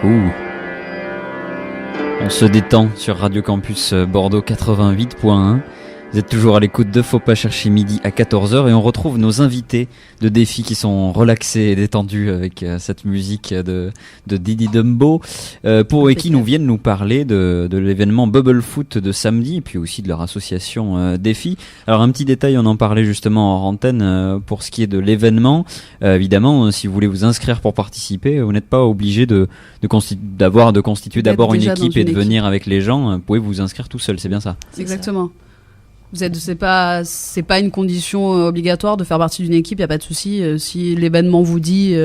Ouh. On se détend sur Radio Campus Bordeaux 88.1. Vous êtes toujours à l'écoute de Faut pas chercher midi à 14h et on retrouve nos invités de défi qui sont relaxés et détendus avec cette musique de Didi Dumbo et qui nous viennent nous parler de l'événement Bubble Foot de samedi et puis aussi de leur association défi. Alors un petit détail, on en parlait justement en antenne pour ce qui est de l'événement. Évidemment, si vous voulez vous inscrire pour participer, vous n'êtes pas obligé de constituer d'abord une équipe et de venir avec les gens. Vous pouvez vous inscrire tout seul, c'est bien ça. Exactement. C'est pas une condition obligatoire de faire partie d'une équipe, il n'y a pas de souci. Si l'événement vous dit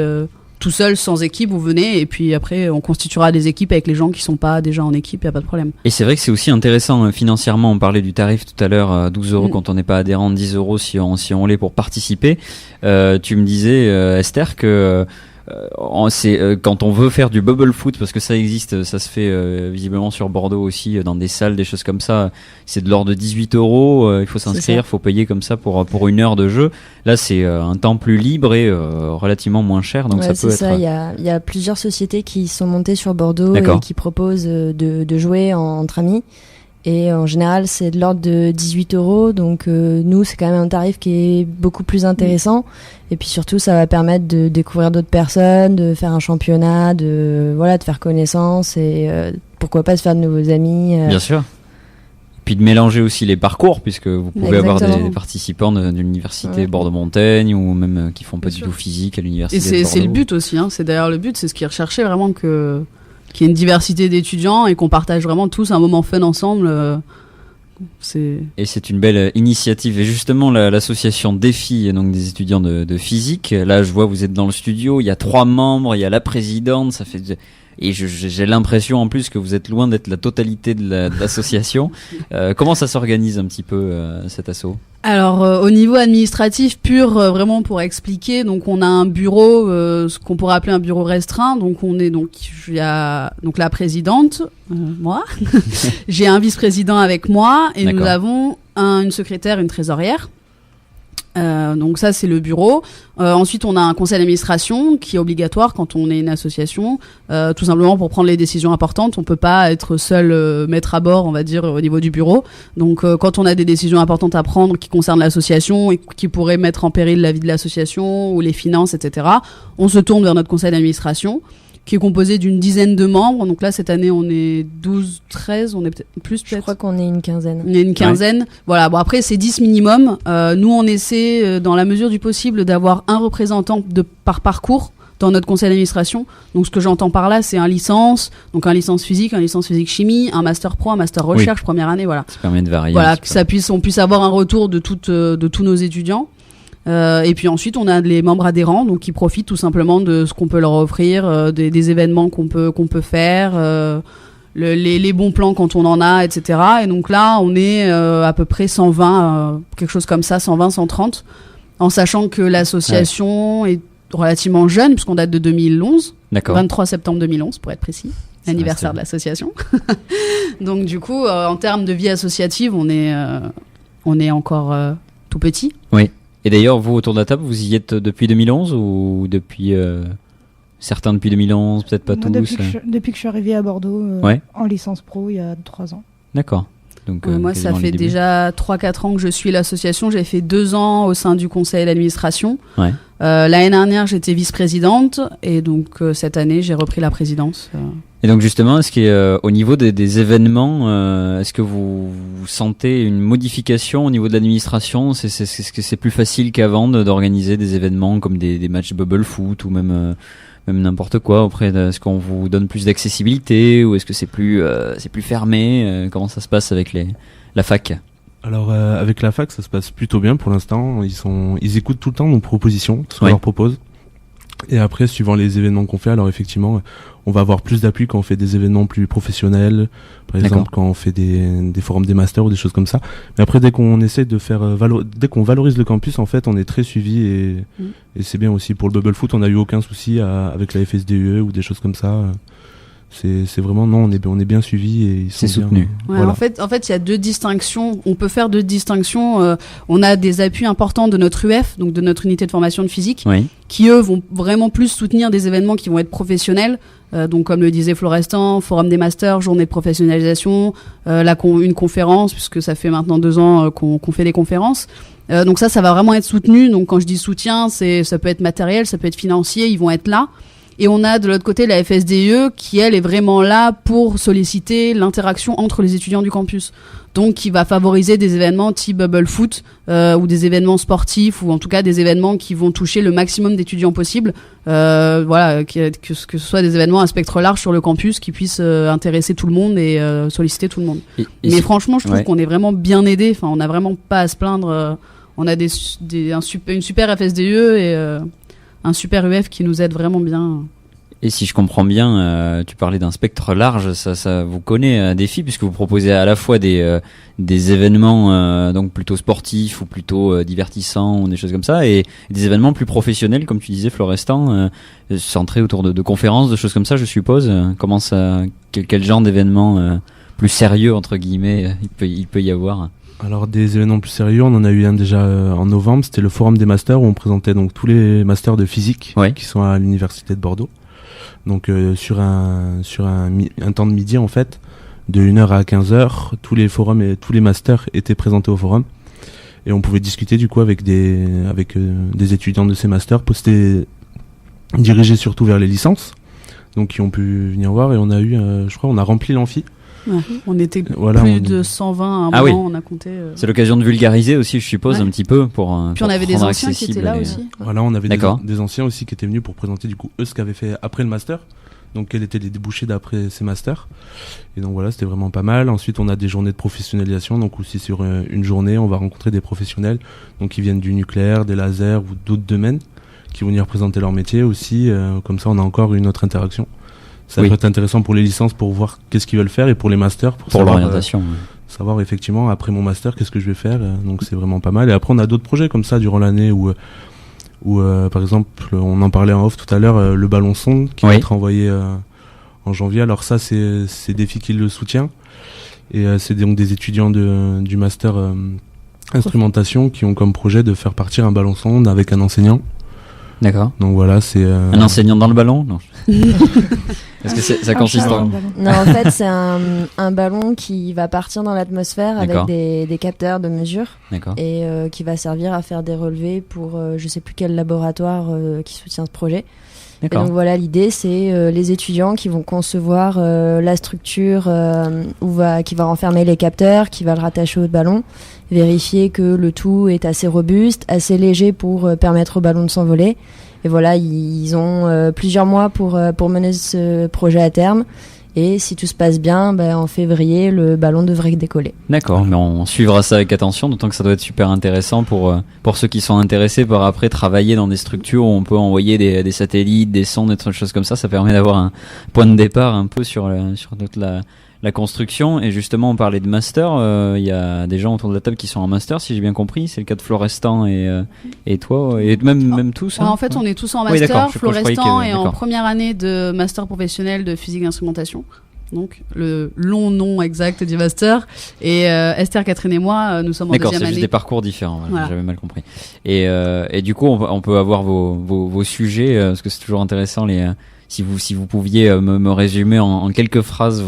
tout seul, sans équipe, vous venez et puis après on constituera des équipes avec les gens qui ne sont pas déjà en équipe, il n'y a pas de problème. Et c'est vrai que c'est aussi intéressant financièrement, on parlait du tarif tout à l'heure, 12 € quand on n'est pas adhérent, 10 € si on l'est pour participer. Tu me disais Esther que quand on veut faire du bubble foot, parce que ça existe, ça se fait visiblement sur Bordeaux aussi, dans des salles, des choses comme ça, c'est de l'ordre de 18 €, il faut s'inscrire, il faut payer comme ça pour une heure de jeu. Là c'est un temps plus libre et relativement moins cher, donc ça peut être... Il y a plusieurs sociétés qui sont montées sur Bordeaux et qui proposent de jouer entre amis. Et en général, c'est de l'ordre de 18 €. Donc, nous, c'est quand même un tarif qui est beaucoup plus intéressant. Et puis surtout, ça va permettre de découvrir d'autres personnes, de faire un championnat, de faire connaissance et pourquoi pas se faire de nouveaux amis. Bien sûr. Et puis de mélanger aussi les parcours, puisque vous pouvez avoir des participants de l'université Bordeaux-Montaigne ou même qui font pas du tout physique à l'université de Bordeaux. Et c'est le but aussi. C'est d'ailleurs le but, c'est ce qui est recherché vraiment qu'il y ait une diversité d'étudiants et qu'on partage vraiment tous un moment fun ensemble. Et c'est une belle initiative. Et justement, l'association Défi, donc des étudiants de physique, là je vois vous êtes dans le studio, il y a 3 membres, il y a la présidente, ça fait... Et j'ai l'impression en plus que vous êtes loin d'être la totalité de l'association. Comment ça s'organise un petit peu cet asso ? Alors au niveau administratif pur, vraiment pour expliquer, donc on a un bureau, ce qu'on pourrait appeler un bureau restreint. Donc il y a donc la présidente, moi, j'ai un vice-président avec moi et nous avons une secrétaire, une trésorière. Donc ça c'est le bureau. Ensuite on a un conseil d'administration qui est obligatoire quand on est une association, tout simplement pour prendre les décisions importantes. On peut pas être seul maître à bord, on va dire, au niveau du bureau. Donc quand on a des décisions importantes à prendre qui concernent l'association et qui pourraient mettre en péril la vie de l'association ou les finances, etc., on se tourne vers notre conseil d'administration qui est composé d'une dizaine de membres. Donc là, cette année, on est 12, 13, on est peut-être plus. Je crois qu'on est une quinzaine. On est une quinzaine. Ouais. Voilà. Bon, après, c'est 10 minimum. Nous, on essaie, dans la mesure du possible, d'avoir un représentant par parcours dans notre conseil d'administration. Donc, ce que j'entends par là, c'est un licence physique, un licence physique chimie, un master pro, un master recherche, première année, voilà. Ça permet de varier. Voilà, on puisse avoir un retour de tous nos étudiants. Et puis ensuite on a les membres adhérents donc qui profitent tout simplement de ce qu'on peut leur offrir, des événements qu'on peut faire, les bons plans quand on en a, etc. Et donc là on est à peu près 120, quelque chose comme ça, 120, 130, en sachant que l'association est relativement jeune puisqu'on date de 2011. D'accord. 23 septembre 2011 pour être précis, anniversaire de l'association. Donc du coup en termes de vie associative on est encore tout petit. Oui. Et d'ailleurs, vous, autour de la table, vous y êtes depuis 2011 ou depuis... certains depuis 2011, peut-être pas tous Depuis que je suis arrivée à Bordeaux, en licence pro, il y a 3 ans. D'accord. Donc, moi, ça fait déjà 3-4 ans que je suis l'association. J'ai fait 2 ans au sein du conseil d'administration. Ouais. L'année dernière, j'étais vice-présidente. Et donc, cette année, j'ai repris la présidence. Et donc justement, est-ce qu'au niveau des événements, est-ce que vous sentez une modification au niveau de l'administration ? Est-ce que c'est plus facile qu'avant d'organiser des événements comme des matchs bubble foot ou même n'importe quoi auprès est-ce qu'on vous donne plus d'accessibilité ou est-ce que c'est plus fermé ? Comment ça se passe avec la fac ? Alors avec la fac, ça se passe plutôt bien pour l'instant. Ils écoutent tout le temps nos propositions, ce qu'on leur propose. Et après, suivant les événements qu'on fait, alors effectivement, on va avoir plus d'appui quand on fait des événements plus professionnels, par exemple quand on fait des forums des masters ou des choses comme ça. Mais après, dès qu'on essaie de faire dès qu'on valorise le campus, en fait, on est très suivi et c'est bien aussi pour le bubble foot. On n'a eu aucun souci avec la FSDE ou des choses comme ça. c'est vraiment non, on est bien suivi et ils sont c'est soutenu. Ouais, voilà. en fait, il y a deux distinctions. On peut faire deux distinctions. On a des appuis importants de notre UF, donc de notre unité de formation de physique, qui eux vont vraiment plus soutenir des événements qui vont être professionnels. Donc comme le disait Florestan, Forum des Masters, journée de professionnalisation, une conférence, puisque ça fait maintenant 2 ans qu'on fait des conférences. Donc ça va vraiment être soutenu. Donc quand je dis soutien, ça peut être matériel, ça peut être financier, ils vont être là. Et on a de l'autre côté la FSDE qui, elle, est vraiment là pour solliciter l'interaction entre les étudiants du campus. Donc qui va favoriser des événements type bubble foot ou des événements sportifs ou en tout cas des événements qui vont toucher le maximum d'étudiants possible. Voilà, que ce soit des événements à spectre large sur le campus qui puissent intéresser tout le monde et solliciter tout le monde. Mais franchement, je trouve qu'on est vraiment bien aidés. Enfin, on n'a vraiment pas à se plaindre. On a une super FSDE et un super UF qui nous aide vraiment bien. Et si je comprends bien, tu parlais d'un spectre large, ça vous connaît Défi, puisque vous proposez à la fois des événements donc plutôt sportifs ou plutôt divertissants ou des choses comme ça, et des événements plus professionnels, comme tu disais Florestan, centrés autour de conférences, de choses comme ça, je suppose. Comment ça, quel genre d'événements plus sérieux entre guillemets il peut y avoir? Alors des événements plus sérieux, on en a eu un déjà en novembre, c'était le Forum des Masters où on présentait donc tous les masters de physique qui sont à l'université de Bordeaux. Donc sur un temps de midi en fait, de 1h à 15h, tous les forums et tous les masters étaient présentés au forum et on pouvait discuter du coup avec des étudiants de ces masters, dirigés surtout vers les licences, donc qui ont pu venir voir, et on a eu, je crois, on a rempli l'amphi. Ouais, on était plus de 120 à un moment, on a compté. C'est l'occasion de vulgariser aussi, je suppose, un petit peu pour. Puis on avait des anciens qui étaient là aussi. Voilà, on avait des anciens aussi qui étaient venus pour présenter du coup eux ce qu'avaient fait après le master. Donc quels étaient les débouchés d'après ces masters. Et donc voilà, c'était vraiment pas mal. Ensuite, on a des journées de professionnalisation. Donc aussi sur une journée, on va rencontrer des professionnels, donc qui viennent du nucléaire, des lasers ou d'autres domaines, qui vont venir présenter leur métier aussi. Comme ça, on a encore une autre interaction. Ça peut être intéressant pour les licences pour voir qu'est-ce qu'ils veulent faire, et pour les masters pour savoir, l'orientation. Savoir effectivement après mon master qu'est-ce que je vais faire. Donc c'est vraiment pas mal. Et après on a d'autres projets comme ça durant l'année où par exemple on en parlait en off tout à l'heure, le ballon sonde qui va être envoyé en janvier. Alors ça c'est Défi qui le soutient, et c'est donc des étudiants du master instrumentation qui ont comme projet de faire partir un ballon sonde avec un enseignant. D'accord. Donc voilà, c'est un enseignant dans le ballon, non? Est-ce que ça consiste en... Non, en fait, c'est un ballon qui va partir dans l'atmosphère avec des capteurs de mesure, et qui va servir à faire des relevés pour je sais plus quel laboratoire qui soutient ce projet. Et donc voilà, l'idée c'est les étudiants qui vont concevoir la structure qui va renfermer les capteurs, qui va le rattacher au ballon, vérifier que le tout est assez robuste, assez léger pour permettre au ballon de s'envoler. Et voilà, ils ont plusieurs mois pour mener ce projet à terme. Et si tout se passe bien, en février, le ballon devrait décoller. D'accord, mais on suivra ça avec attention, d'autant que ça doit être super intéressant pour ceux qui sont intéressés par après travailler dans des structures où on peut envoyer des satellites, des sondes, des choses comme ça. Ça permet d'avoir un point de départ un peu sur toute la construction. Et justement, on parlait de master, il y a des gens autour de la table qui sont en master, si j'ai bien compris. C'est le cas de Florestan et toi, et même tous. En fait, on est tous en master. Florestan est en première année de master professionnel de physique d'instrumentation. Donc, le long nom exact du master. Et Esther, Catherine et moi, nous sommes en deuxième année. D'accord, c'est juste des parcours différents. Voilà. J'avais mal compris. Et du coup, on peut avoir vos sujets, parce que c'est toujours intéressant. Si vous pouviez me résumer en quelques phrases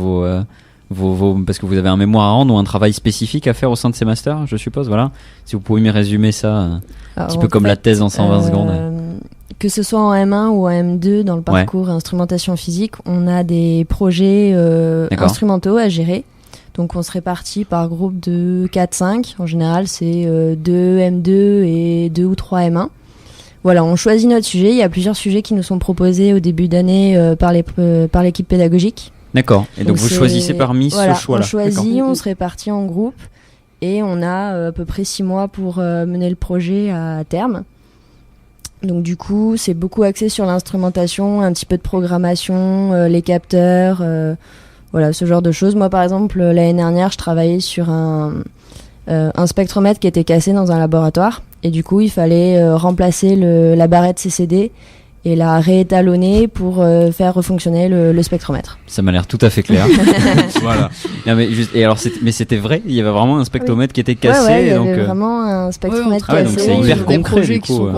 parce que vous avez un mémoire à rendre ou un travail spécifique à faire au sein de ces masters, je suppose. Voilà. Si vous pouvez me résumer ça, un petit peu comme la thèse en 120 secondes. Que ce soit en M1 ou en M2 dans le parcours instrumentation physique, on a des projets instrumentaux à gérer. Donc on se répartit par groupe de 4-5. En général, c'est 2 M2 et 2 ou 3 M1. Voilà, on choisit notre sujet. Il y a plusieurs sujets qui nous sont proposés au début d'année par l'équipe pédagogique. D'accord. Et donc vous choisissez parmi ce choix-là. On choisit, on se répartit en groupe, et on a à peu près 6 mois pour mener le projet à terme. Donc du coup, c'est beaucoup axé sur l'instrumentation, un petit peu de programmation, les capteurs, voilà, ce genre de choses. Moi, par exemple, l'année dernière, je travaillais sur un spectromètre qui était cassé dans un laboratoire. Et du coup, il fallait remplacer la barrette CCD et la réétalonner pour faire refonctionner le spectromètre. Ça m'a l'air tout à fait clair. Voilà. Non, mais c'était vrai, il y avait vraiment un spectromètre qui était cassé. Ouais, il y donc, avait vraiment un spectromètre cassé. Donc c'est hyper concret du coup.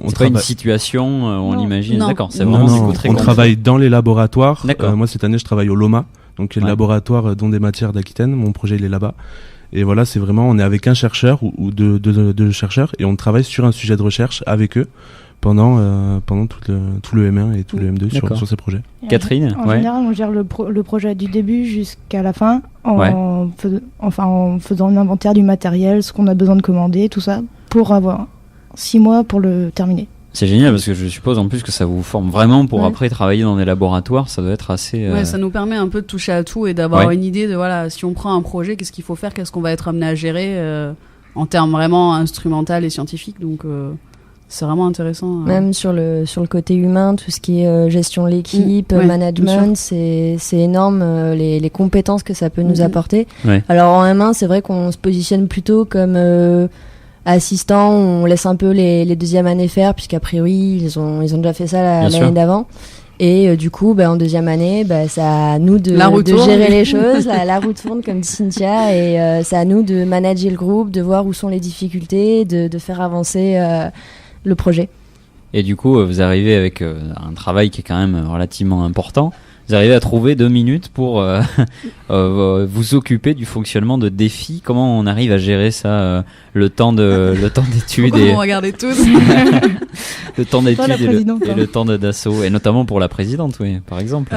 C'est pas une situation, on imagine. Non. D'accord, c'est vraiment du coup très on concret. travaille dans les laboratoires. D'accord. Moi cette année je travaille au LOMA, donc le laboratoire dont des matières d'Aquitaine. Mon projet il est là-bas. Et voilà, c'est vraiment, on est avec un chercheur ou deux chercheurs et on travaille sur un sujet de recherche avec eux pendant tout le M1 et tout le M2 sur ces projets. Catherine, en général, on gère le projet du début jusqu'à la fin en faisant un inventaire du matériel, ce qu'on a besoin de commander, tout ça, pour avoir 6 mois pour le terminer. C'est génial parce que je suppose en plus que ça vous forme vraiment pour après travailler dans des laboratoires, ça doit être assez... Ouais, ça nous permet un peu de toucher à tout et d'avoir une idée de voilà, si on prend un projet, qu'est-ce qu'il faut faire, qu'est-ce qu'on va être amené à gérer en termes vraiment instrumental et scientifiques, donc c'est vraiment intéressant. Même sur le côté humain, tout ce qui est gestion de l'équipe, management, c'est énorme les compétences que ça peut nous apporter. Ouais. Alors en M1, c'est vrai qu'on se positionne plutôt comme... assistant, on laisse un peu les deuxièmes années faire, puisqu'a priori ils ont déjà fait ça l'année d'avant. Et du coup, en deuxième année, c'est à nous de gérer les choses. La roue tourne, comme dit Cynthia, et c'est à nous de manager le groupe, de voir où sont les difficultés, de faire avancer le projet. Et du coup, vous arrivez avec un travail qui est quand même relativement important. Vous arrivez à trouver 2 minutes pour vous occuper du fonctionnement de Défi. Comment on arrive à gérer ça, le temps d'études et on regardait tous le temps d'études et le temps d'assaut, et notamment pour la présidente, oui, par exemple.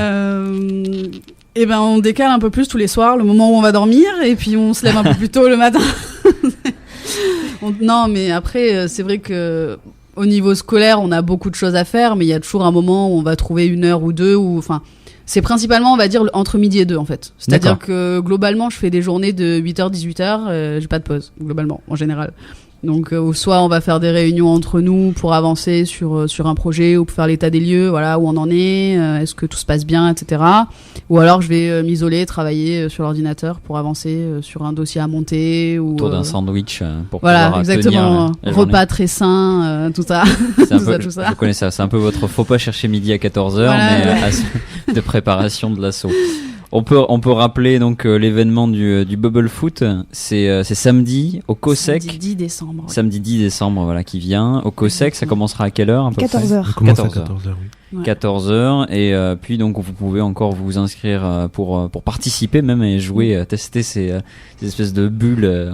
On décale un peu plus tous les soirs, le moment où on va dormir, et puis on se lève un peu plus tôt le matin. Non, mais après, c'est vrai que au niveau scolaire, on a beaucoup de choses à faire, mais il y a toujours un moment où on va trouver 1 heure ou 2, c'est principalement, on va dire, entre midi et 2, en fait. C'est-à-dire que, globalement, je fais des journées de 8h, 18h, j'ai pas de pause, globalement, en général. Donc, soit on va faire des réunions entre nous pour avancer sur un projet ou pour faire l'état des lieux, voilà, où on en est, est-ce que tout se passe bien, etc. Ou alors, je vais m'isoler, travailler sur l'ordinateur pour avancer sur un dossier à monter. Autour d'un sandwich pour voilà, pouvoir exactement. tenir la repas très sain, tout ça. tout ça. Je connais ça. C'est un peu votre faut pas chercher midi à 14h, mais de préparation de l'assaut. On peut rappeler donc l'événement du Bubble Foot, c'est samedi au COSEC. Samedi 10 décembre. Ouais. Samedi 10 décembre, voilà, qui vient. Au COSEC, ça commencera à quelle heure à peu 14h. Ça commence à 14h, oui. 14h, et puis donc vous pouvez encore vous inscrire pour participer même et jouer, tester ces espèces de bulles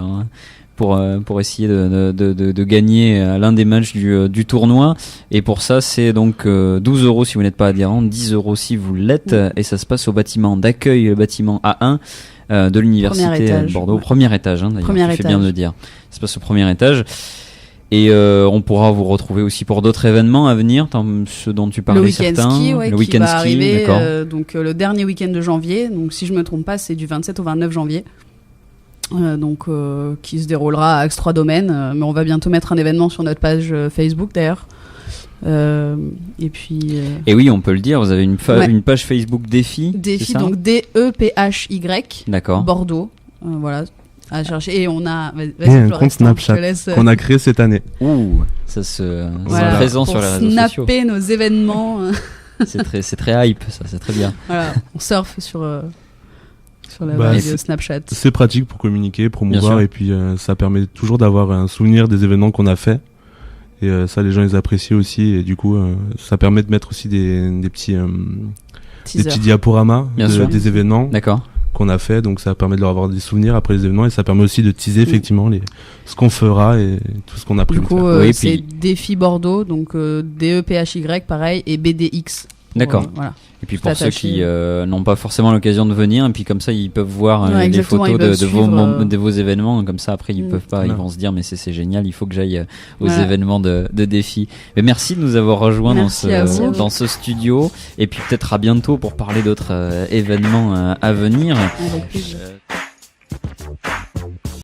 pour essayer de gagner l'un des matchs du tournoi. Et pour ça, c'est donc 12 € si vous n'êtes pas adhérent, 10 € si vous l'êtes, et ça se passe au bâtiment d'accueil, le bâtiment A1 de l'université de Bordeaux, premier étage, d'ailleurs, tu fais bien de le dire. Ça se passe au premier étage. Et on pourra vous retrouver aussi pour d'autres événements à venir, ce dont tu parlais certains. Le week-end ski, arriver, donc le dernier week-end de janvier. Donc si je me trompe pas, c'est du 27 au 29 janvier. Qui se déroulera à Axe-3 Domaines, mais on va bientôt mettre un événement sur notre page Facebook d'ailleurs. Et puis. Et oui, on peut le dire, vous avez une page Facebook Défi. Défi, donc DEPHY. D'accord. Bordeaux. Voilà. À chercher. Et on a. un compte Snapchat qu'on a créé cette année. Ouh, ça se présent sur les réseaux sociaux. Snapper nos événements. c'est très hype, ça, c'est très bien. Voilà, on surfe sur la vidéo Snapchat. C'est pratique pour communiquer, promouvoir, et puis ça permet toujours d'avoir un souvenir des événements qu'on a fait. Et ça, les gens ils apprécient aussi, et du coup ça permet de mettre aussi des petits diaporamas des événements. D'accord. Qu'on a fait, donc ça permet de leur avoir des souvenirs après les événements, et ça permet aussi de teaser effectivement ce qu'on fera et tout ce qu'on a prévu. Du coup, c'est Défi Bordeaux, donc DEPHY pareil, et BDX. D'accord. Voilà. Et puis pour ceux qui n'ont pas forcément l'occasion de venir, et puis comme ça ils peuvent voir les photos de vos événements, comme ça après ils peuvent pas, ils vont se dire mais c'est génial, il faut que j'aille aux événements de Défi. Mais merci de nous avoir rejoints dans ce studio, et puis peut-être à bientôt pour parler d'autres événements à venir. Avec plaisir.